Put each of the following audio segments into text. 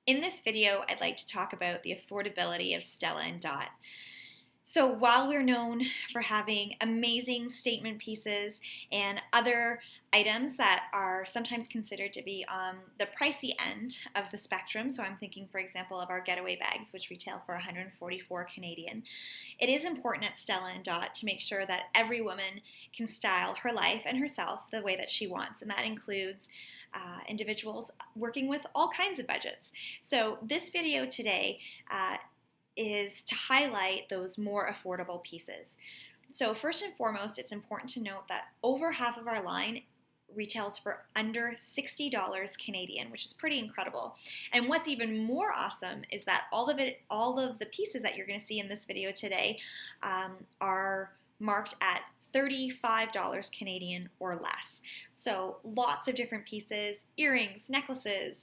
In this video, I'd like to talk about the affordability of Stella and Dot. So while we're known for having amazing statement pieces and other items that are sometimes considered to be on the pricey end of the spectrum, so I'm thinking, for example, of our getaway bags, which retail for 144 Canadian, it is important at Stella and Dot to make sure that every woman can style her life and herself the way that she wants, and that includes individuals working with all kinds of budgets. So this video today is to highlight those more affordable pieces. So first and foremost, it's important to note that over half of our line retails for under $60 Canadian, which is pretty incredible. And what's even more awesome is that all of the pieces that you're going to see in this video today are marked at $35 Canadian or less. So lots of different pieces, earrings, necklaces,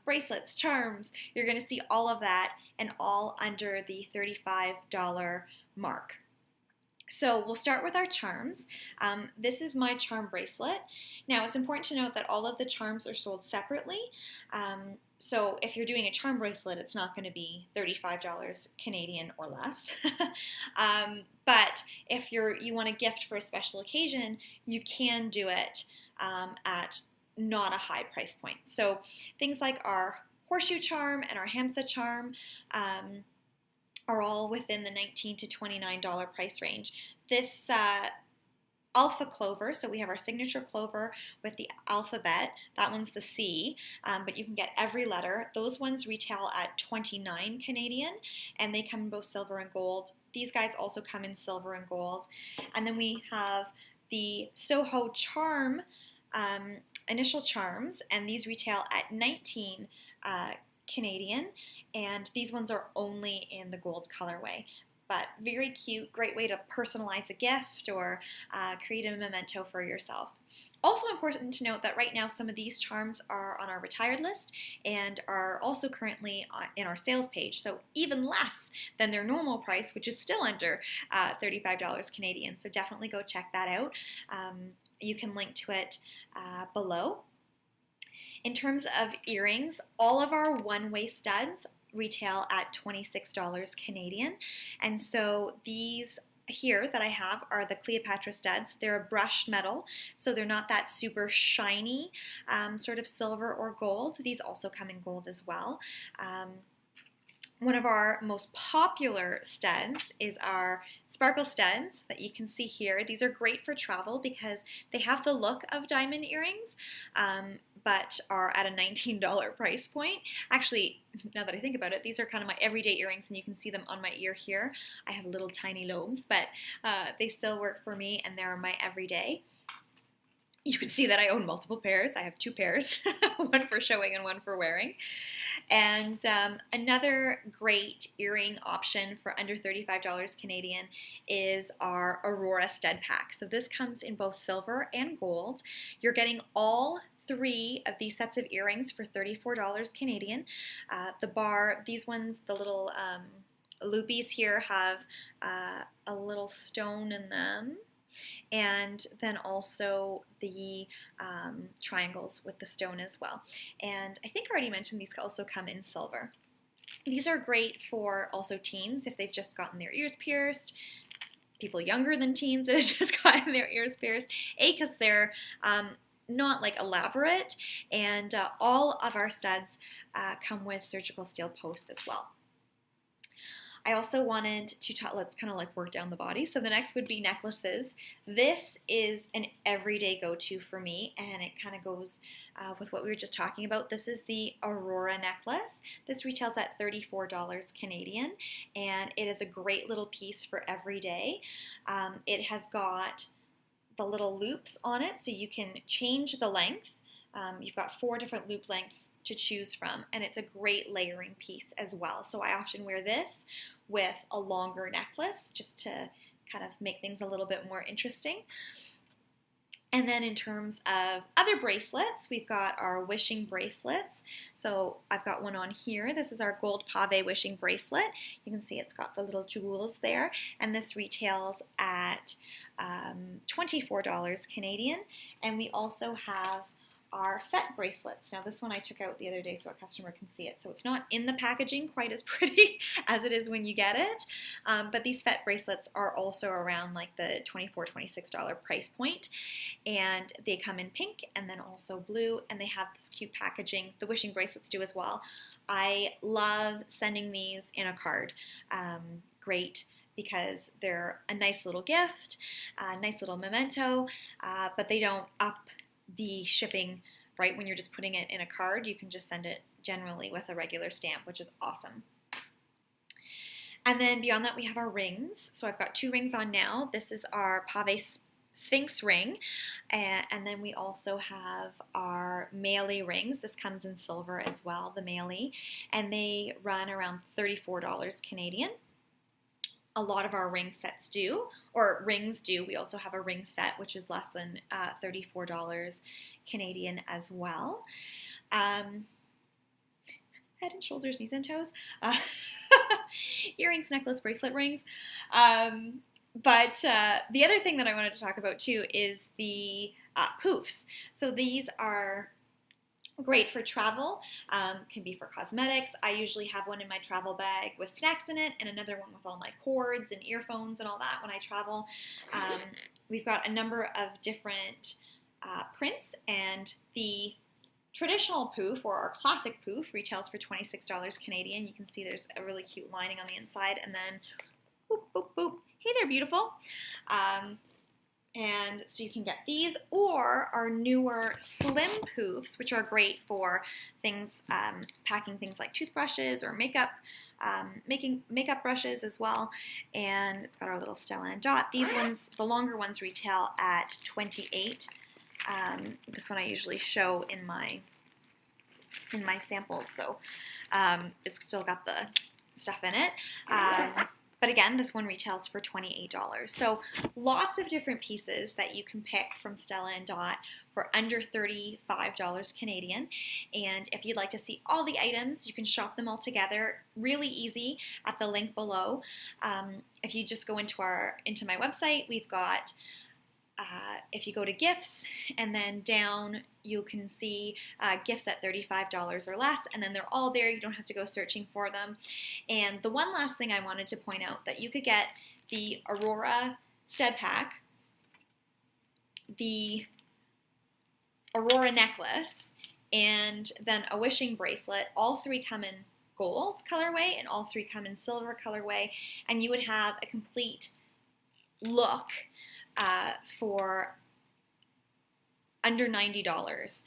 bracelets, charms. You're going to see all of that and all under the $35 mark. So we'll start with our charms. This is my charm bracelet. Now it's important to note that all of the charms are sold separately. So if you're doing a charm bracelet, it's not going to be $35 Canadian or less. But if you want to gift for a special occasion, you can do it at not a high price point. So things like our horseshoe charm and our hamsa charm are all within the $19 to $29 price range. This alpha clover, so we have our signature clover with the alphabet, that one's the C, but you can get every letter. Those ones retail at 29 Canadian, and they come in both silver and gold. These guys also come in silver and gold. And then we have the Soho charm, initial charms, and these retail at 19 Canadian, and these ones are only in the gold colorway. But very cute, great way to personalize a gift or create a memento for yourself. Also important to note that right now some of these charms are on our retired list and are also currently in our sales page, so even less than their normal price, which is still under $35 Canadian. So definitely go check that out. You can link to it below. In terms of earrings, all of our one-way studs retail at $26 Canadian, and so these here that I have are the Cleopatra studs. They're a brushed metal, so they're not that super shiny sort of silver or gold. These also come in gold as well. One of our most popular studs is our sparkle studs that you can see here. These are great for travel because they have the look of diamond earrings, but are at a $19 price point. Actually, now that I think about it, these are kind of my everyday earrings, and you can see them on my ear here. I have little tiny lobes, but they still work for me, and they're my everyday. You can see that I own multiple pairs. I have two pairs, one for showing and one for wearing. And another great earring option for under $35 Canadian is our Aurora stud pack. So this comes in both silver and gold. You're getting all three of these sets of earrings for $34 Canadian. These ones, the little loopies here have a little stone in them. And then also the triangles with the stone as well. And I think I already mentioned these also come in silver. These are great for also teens if they've just gotten their ears pierced, people younger than teens that have just gotten their ears pierced, because they're not like elaborate, and all of our studs come with surgical steel posts as well. I also wanted to let's kind of like work down the body. So the next would be necklaces. This is an everyday go-to for me, and it kind of goes with what we were just talking about. This is the Aurora necklace. This retails at $34 Canadian, and it is a great little piece for every day. It has got the little loops on it, so you can change the length. You've got 4 different loop lengths to choose from, and it's a great layering piece as well. So I often wear this with a longer necklace just to kind of make things a little bit more interesting. And then in terms of other bracelets, we've got our wishing bracelets. So I've got one on here. This is our gold pave wishing bracelet. You can see it's got the little jewels there, and this retails at $24 Canadian. And we also have are FET bracelets. Now this one I took out the other day so a customer can see it. So it's not in the packaging quite as pretty as it is when you get it. But these FET bracelets are also around like the $24, $26 price point. And they come in pink and then also blue, and they have this cute packaging. The wishing bracelets do as well. I love sending these in a card. Great, because they're a nice little gift, a nice little memento, but they don't up the shipping, right? When you're just putting it in a card, you can just send it generally with a regular stamp, which is awesome. And then beyond that, we have our rings. So I've got 2 rings on now. This is our Pave Sphinx ring, and then we also have our Melee rings. This comes in silver as well, the Melee, and they run around $34 Canadian. A lot of our ring sets do, or rings do. We also have a ring set, which is less than $34 Canadian as well. Head and shoulders, knees and toes. Earrings, necklace, bracelet, rings. But the other thing that I wanted to talk about too is the poofs. So these are great for travel, can be for cosmetics. I usually have one in my travel bag with snacks in it, and another one with all my cords and earphones and all that when I travel. We've got a number of different prints, and the traditional poof, or our classic poof, retails for $26 Canadian. You can see there's a really cute lining on the inside, and then boop, boop, boop. Hey there, beautiful. And so you can get these, or our newer slim poofs, which are great for things, packing things like toothbrushes or makeup, making makeup brushes as well. And it's got our little Stella and Dot. These ones, the longer ones, retail at $28. This one I usually show in my samples, so it's still got the stuff in it. But again, this one retails for $28. So lots of different pieces that you can pick from Stella and Dot for under $35 Canadian. And if you'd like to see all the items, you can shop them all together. Really easy at the link below. If you just go into my website, we've got, if you go to gifts and then down, you can see gifts at $35 or less, and then they're all there. You don't have to go searching for them. And the one last thing I wanted to point out, that you could get the Aurora stud pack, the Aurora necklace, and then a wishing bracelet. All 3 come in gold colorway, and all 3 come in silver colorway, and you would have a complete look for under $90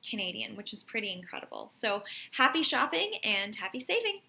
Canadian, which is pretty incredible. So happy shopping and happy saving.